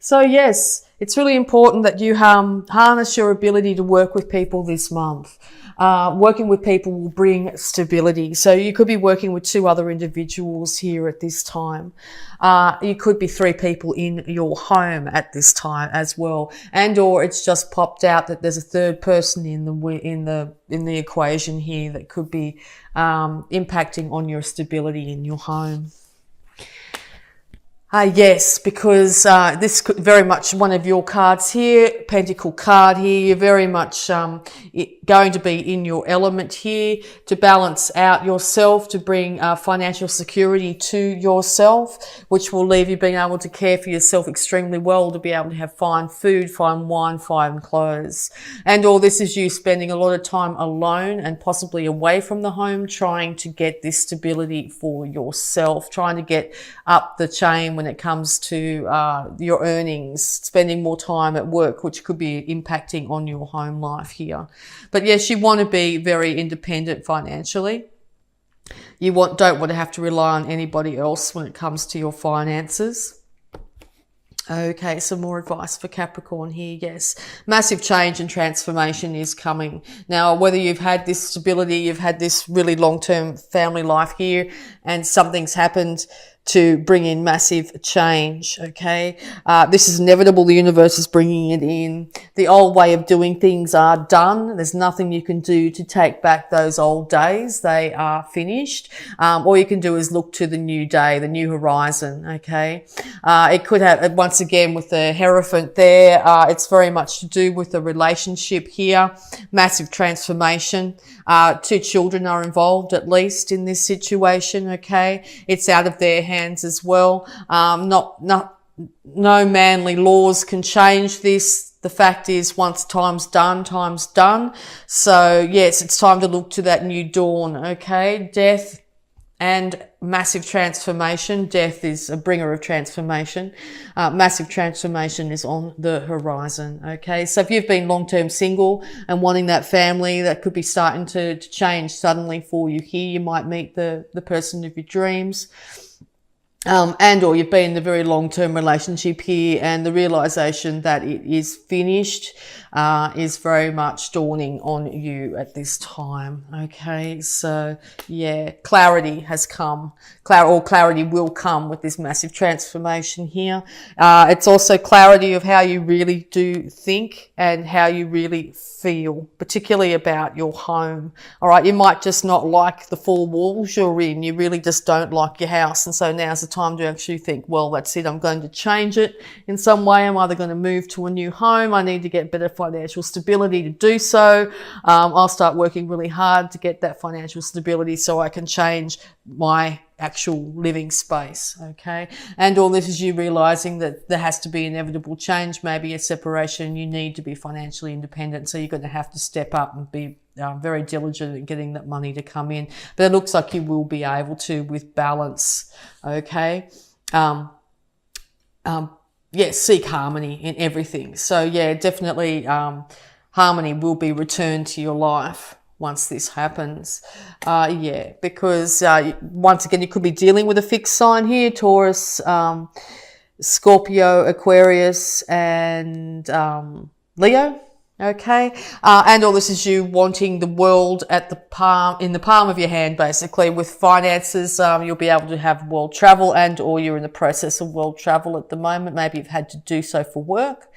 So yes, it's really important that you harness your ability to work with people this month. Working with people will bring stability. So you could be working with 2 other individuals here at this time. You could be 3 people in your home at this time as well, and or it's just popped out that there's a 3rd person in the equation here that could be impacting on your stability in your home. Yes, because this could very much one of your cards here, Pentacle card here. You're very much going to be in your element here to balance out yourself, to bring financial security to yourself, which will leave you being able to care for yourself extremely well, to be able to have fine food, fine wine, fine clothes. And all this is you spending a lot of time alone and possibly away from the home, trying to get this stability for yourself, trying to get up the chain when it comes to your earnings, spending more time at work, which could be impacting on your home life here. But yes, you want to be very independent financially. You don't want to have to rely on anybody else when it comes to your finances. Okay, some more advice for Capricorn here. Yes, massive change and transformation is coming. Now, whether you've had this stability, you've had this really long-term family life here, and something's happened to bring in massive change, okay? This is inevitable. The universe is bringing it in. The old way of doing things are done. There's nothing you can do to take back those old days. They are finished. All you can do is look to the new day, the new horizon, okay? It could have, once again, with the Hierophant there, it's very much to do with the relationship here. Massive transformation. 2 children are involved, at least, in this situation, okay? It's out of their hands as well. No manly laws can change this. The fact is, once time's done, time's done. So yes, it's time to look to that new dawn, okay? Death and massive transformation. Death is a bringer of transformation. Massive transformation is on the horizon, okay? So if you've been long-term single and wanting that family, that could be starting to change suddenly for you here. You might meet the person of your dreams. And or you've been in a very long-term relationship here, and the realization that it is finished is very much dawning on you at this time. Okay, so yeah, clarity has come. Clarity will come with this massive transformation here. It's also clarity of how you really do think and how you really feel, particularly about your home. All right, you might just not like the 4 walls you're in. You really just don't like your house, and so now's the time to actually think, well, that's it. I'm going to change it in some way. I'm either going to move to a new home. I need to get better financial stability to do so. I'll start working really hard to get that financial stability so I can change my actual living space, okay? And all this is you realizing that there has to be inevitable change, maybe a separation. You need to be financially independent, so you're going to have to step up and be very diligent at getting that money to come in. But it looks like you will be able to with balance, okay? Yes, seek harmony in everything. So yeah, definitely harmony will be returned to your life once this happens. Yeah, because once again, you could be dealing with a fixed sign here, Taurus, Scorpio, Aquarius, and Leo. Okay, and all this is you wanting the world in the palm of your hand, basically. With finances, you'll be able to have world travel, and or you're in the process of world travel at the moment. Maybe you've had to do so for work,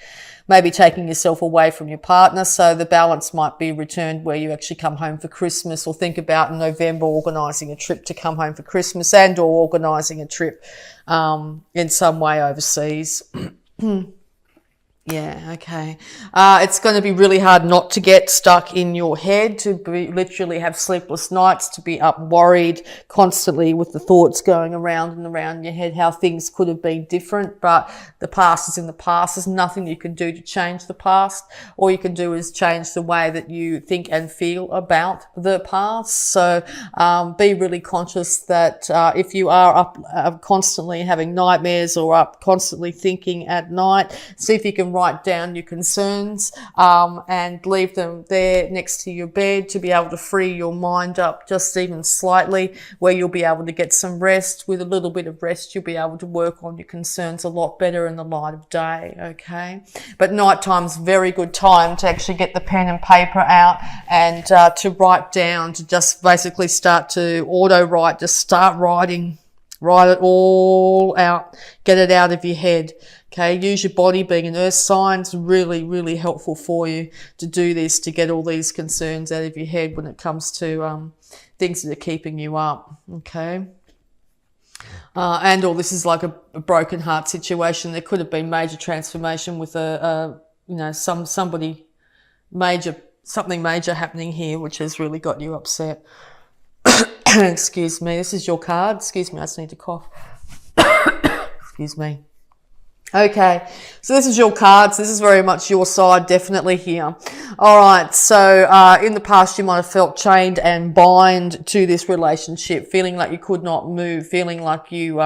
maybe taking yourself away from your partner. So the balance might be returned where you actually come home for Christmas, or think about in November organising a trip to come home for Christmas, and or organising a trip in some way overseas. Yeah, okay. It's going to be really hard not to get stuck in your head, to literally have sleepless nights, to be up worried constantly with the thoughts going around and around in your head, how things could have been different. But the past is in the past. There's nothing you can do to change the past. All you can do is change the way that you think and feel about the past. So be really conscious that if you are up constantly having nightmares or up constantly thinking at night, see if you can write down your concerns and leave them there next to your bed to be able to free your mind up just even slightly, where you'll be able to get some rest. With a little bit of rest, you'll be able to work on your concerns a lot better in the light of day, okay? But nighttime's a very good time to actually get the pen and paper out and to write down, to just basically start to auto-write, just start writing. Write it all out. Get it out of your head. Okay. Use your body, being an earth sign, is really, really helpful for you to do this, to get all these concerns out of your head when it comes to things that are keeping you up. Okay. And all this is like a broken heart situation. There could have been major transformation with somebody major, something major happening here, which has really got you upset. Excuse me, this is your card. Excuse me, I just need to cough. Excuse me. Okay, so this is your cards. This is very much your side, definitely here. All right, so in the past you might have felt chained and bind to this relationship, feeling like you could not move, feeling like you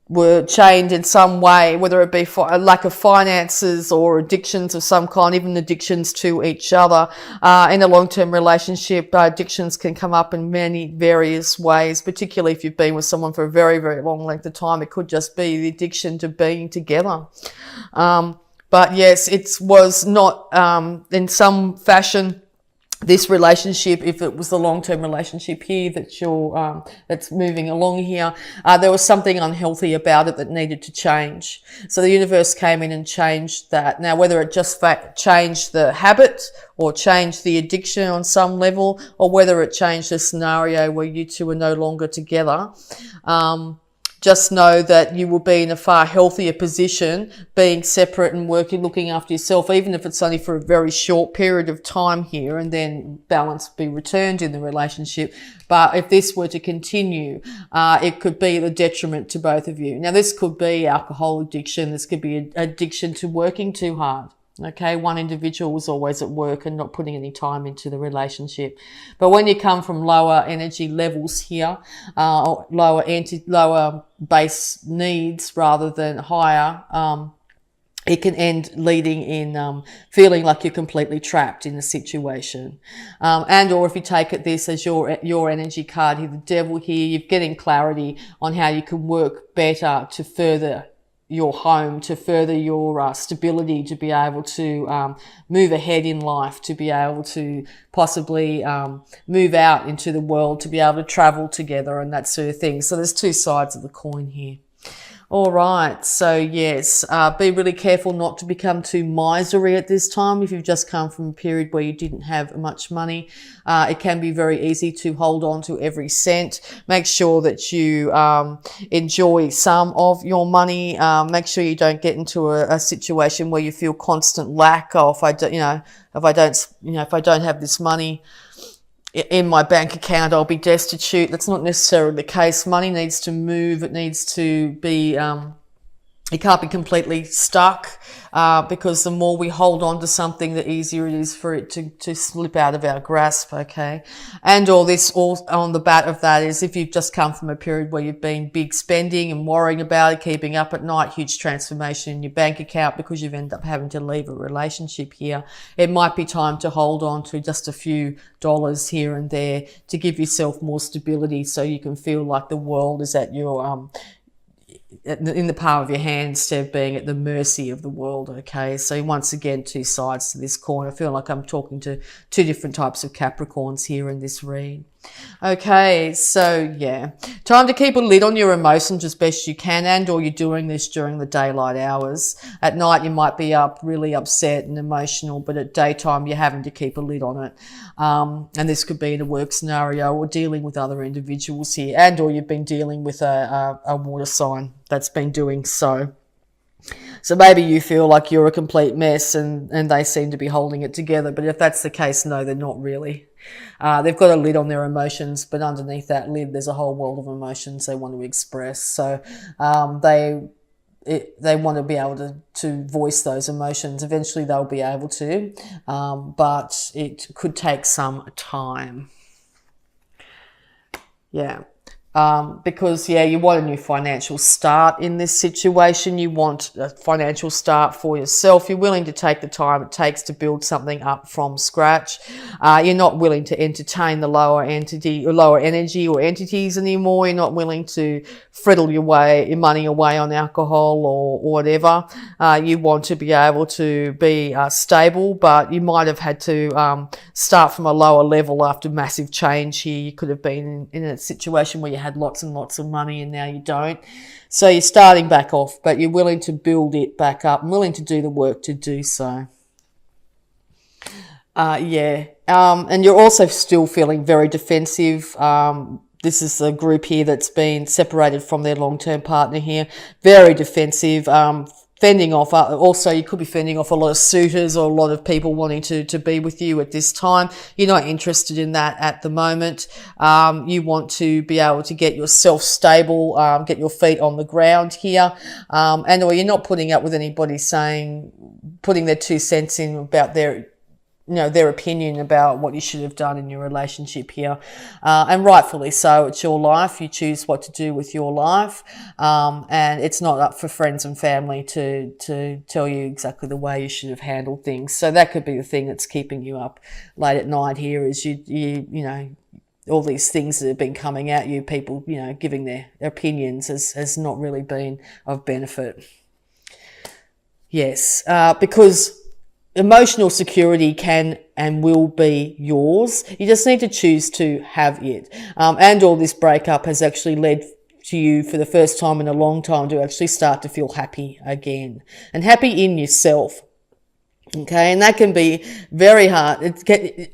were chained in some way, whether it be for a lack of finances or addictions of some kind, even addictions to each other. In a long-term relationship, addictions can come up in many various ways, particularly if you've been with someone for a very, very long length of time. It could just be the addiction to being together. But yes, it was not, in some fashion, this relationship, if it was the long-term relationship here that you're, that's moving along here, there was something unhealthy about it that needed to change. So the universe came in and changed that. Now, whether it just changed the habit or changed the addiction on some level, or whether it changed the scenario where you two are no longer together, just know that you will be in a far healthier position being separate and working, looking after yourself, even if it's only for a very short period of time here, and then balance be returned in the relationship. But if this were to continue, it could be the detriment to both of you. Now, this could be alcohol addiction. This could be addiction to working too hard. Okay, one individual was always at work and not putting any time into the relationship. But when you come from lower energy levels here, lower base needs rather than higher, it can end leading in feeling like you're completely trapped in the situation. And or if you take it this as your energy card here, the devil here, you're getting clarity on how you can work better to further your home, to further your stability, to be able to move ahead in life, to be able to possibly move out into the world, to be able to travel together and that sort of thing. So there's two sides of the coin here. All right, so yes, be really careful not to become too miserly at this time. If you've just come from a period where you didn't have much money, it can be very easy to hold on to every cent. Make sure that you enjoy some of your money. Make sure you don't get into a situation where you feel constant lack. Oh, if I don't have this money in my bank account, I'll be destitute. That's not necessarily the case. Money needs to move. It needs to be, it can't be completely stuck, because the more we hold on to something, the easier it is for it to slip out of our grasp, okay? And all on the bat of that is, if you've just come from a period where you've been big spending and worrying about it, keeping up at night, huge transformation in your bank account because you've ended up having to leave a relationship here, it might be time to hold on to just a few dollars here and there to give yourself more stability, so you can feel like the world is at your, in the palm of your hand, instead of being at the mercy of the world, okay? So once again, two sides to this coin. I feel like I'm talking to two different types of Capricorns here in this read. Okay, so yeah, time to keep a lid on your emotions as best you can, and or you're doing this during the daylight hours. At night you might be up really upset and emotional, but at daytime you're having to keep a lid on it. And this could be in a work scenario or dealing with other individuals here, and or you've been dealing with a water sign that's been doing so. So maybe you feel like you're a complete mess and they seem to be holding it together. But if that's the case, no, they're not really. They've got a lid on their emotions, but underneath that lid, there's a whole world of emotions they want to express. So they want to be able to voice those emotions. Eventually they'll be able to, but it could take some time. Yeah. because you want a new financial start in this situation. You want a financial start for yourself. You're willing to take the time it takes to build something up from scratch. You're not willing to entertain the lower energy or entities anymore. You're not willing to friddle your money away on alcohol or whatever. You want to be able to be stable, but you might have had to start from a lower level after massive change here. You could have been in a situation where you had lots and lots of money and now you don't. So you're starting back off, but you're willing to build it back up and willing to do the work to do so. And you're also still feeling very defensive. This is a group here that's been separated from their long-term partner here. Very defensive, fending off. Also, you could be fending off a lot of suitors or a lot of people wanting to be with you at this time. You're not interested in that at the moment. You want to be able to get yourself stable, get your feet on the ground here. Or you're not putting up with anybody putting their 2 cents in about their opinion about what you should have done in your relationship here. And rightfully so, it's your life. You choose what to do with your life. And it's not up for friends and family to tell you exactly the way you should have handled things. So that could be the thing that's keeping you up late at night here, is all these things that have been coming at you, people, giving their opinions has not really been of benefit. Yes, because emotional security can and will be yours. You just need to choose to have it. And all this breakup has actually led to you for the first time in a long time to actually start to feel happy again, and happy in yourself. Okay, and that can be very hard.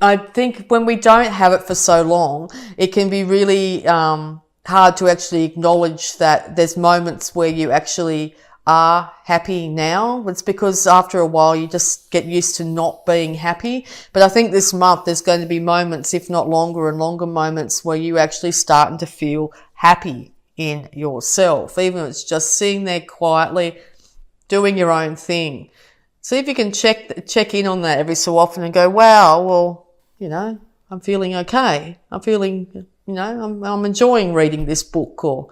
I think when we don't have it for so long, it can be really hard to actually acknowledge that there's moments where you actually are happy now. It's because after a while you just get used to not being happy. But I think this month there's going to be moments, if not longer and longer moments, where you actually starting to feel happy in yourself, even if it's just sitting there quietly doing your own thing. See if you can check in on that every so often and go, wow, well, I'm feeling okay. I'm feeling, I'm enjoying reading this book, or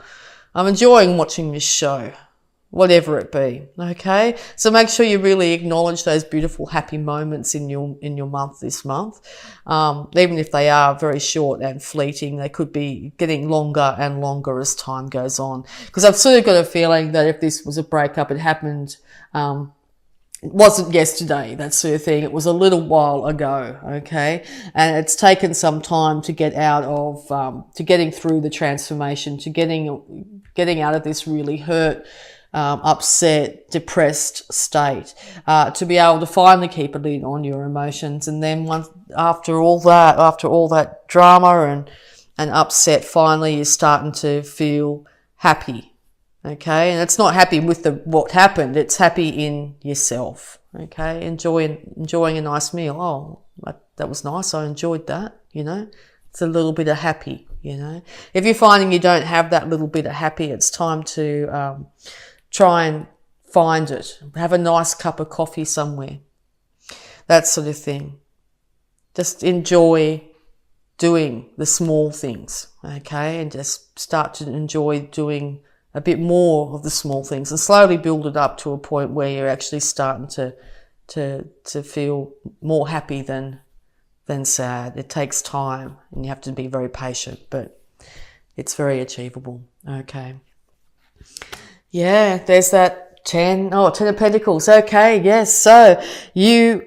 I'm enjoying watching this show. Whatever it be, okay? So make sure you really acknowledge those beautiful, happy moments in your month this month. Even if they are very short and fleeting, they could be getting longer and longer as time goes on. Because I've sort of got a feeling that if this was a breakup, it happened, it wasn't yesterday, that sort of thing. It was a little while ago, okay? And it's taken some time to get out of, to getting through the transformation, to getting out of this really hurt, upset, depressed state, to be able to finally keep a lid on your emotions. And then after all that drama and upset, finally you're starting to feel happy. Okay. And it's not happy with what happened. It's happy in yourself. Okay. Enjoying a nice meal. Oh, that was nice. I enjoyed that. It's a little bit of happy, If you're finding you don't have that little bit of happy, it's time to, try and find it. Have a nice cup of coffee somewhere. That sort of thing. Just enjoy doing the small things, okay? And just start to enjoy doing a bit more of the small things and slowly build it up to a point where you're actually starting to feel more happy than sad. It takes time and you have to be very patient, but it's very achievable, okay? Yeah, there's that 10 of Pentacles. Okay, yes. So you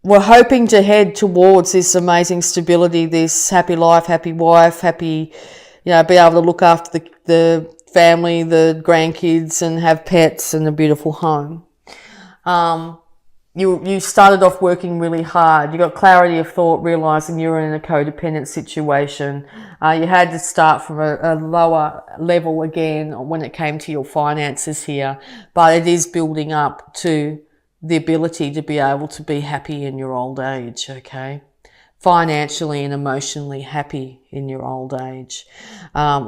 were hoping to head towards this amazing stability, this happy life, happy wife, happy, be able to look after the family, the grandkids, and have pets and a beautiful home. You started off working really hard. You got clarity of thought, realizing you were in a codependent situation. You had to start from a lower level again when it came to your finances here, but it is building up to the ability to be able to be happy in your old age, okay? financially and emotionally happy in your old age.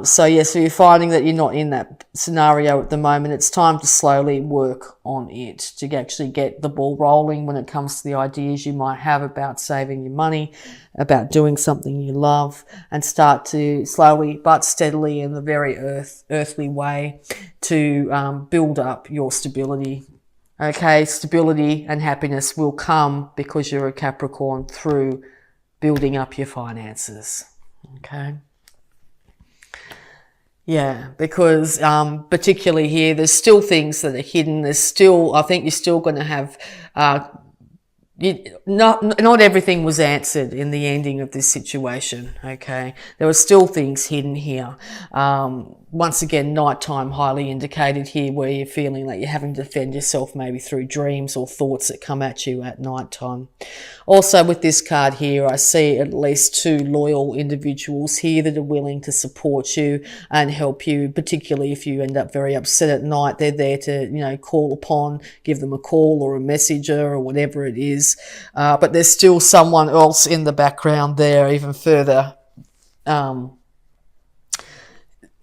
So you're finding that you're not in that scenario at the moment. It's time to slowly work on it, to actually get the ball rolling when it comes to the ideas you might have about saving your money, about doing something you love, and start to slowly but steadily, in the very earthly way, to build up your stability. Okay, stability and happiness will come, because you're a Capricorn, through building up your finances. Okay. Yeah, because particularly here, there's still things that are hidden. There's still, I think you're still going to have, not everything was answered in the ending of this situation. Okay, there were still things hidden here. Once again, nighttime highly indicated here, where you're feeling like you're having to defend yourself, maybe through dreams or thoughts that come at you at nighttime. Also, with this card here, I see at least 2 loyal individuals here that are willing to support you and help you, particularly if you end up very upset at night. They're there to, call upon, give them a call or a messenger or whatever it is. But there's still someone else in the background there, even further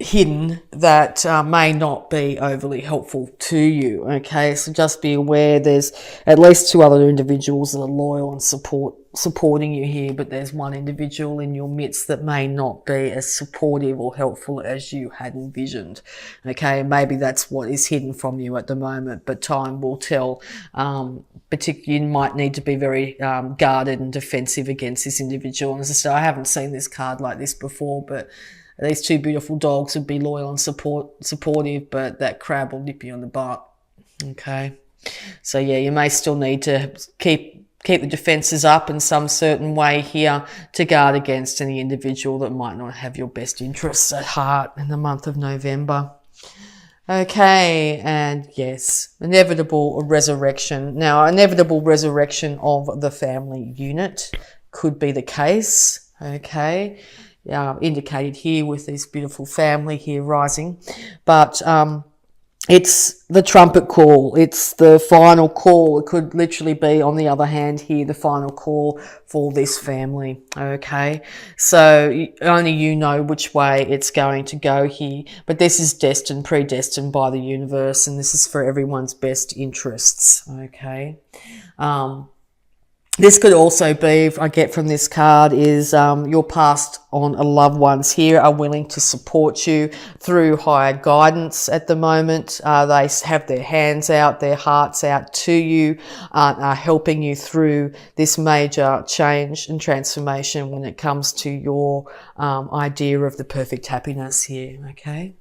hidden, that may not be overly helpful to you. Okay, so just be aware there's at least 2 other individuals that are loyal and supporting you here, but there's one individual in your midst that may not be as supportive or helpful as you had envisioned. Okay, maybe that's what is hidden from you at the moment, but time will tell. Particularly, you might need to be very guarded and defensive against this individual. And as I said, I haven't seen this card like this before, but these 2 beautiful dogs would be loyal and supportive, but that crab will nip you on the butt. Okay, so yeah, you may still need to keep the defences up in some certain way here to guard against any individual that might not have your best interests at heart in the month of November. Okay, and yes, inevitable resurrection. Now, inevitable resurrection of the family unit could be the case. Okay. Indicated here with this beautiful family here rising, but it's the trumpet call. It's the final call. It could literally be, on the other hand here, the final call for this family. Okay, so only you know which way it's going to go here, but this is predestined by the universe, and this is for everyone's best interests. Okay. This could also be, I get from this card, is your past on loved ones here are willing to support you through higher guidance at the moment. They have their hands out, their hearts out to you, are helping you through this major change and transformation when it comes to your idea of the perfect happiness here, okay?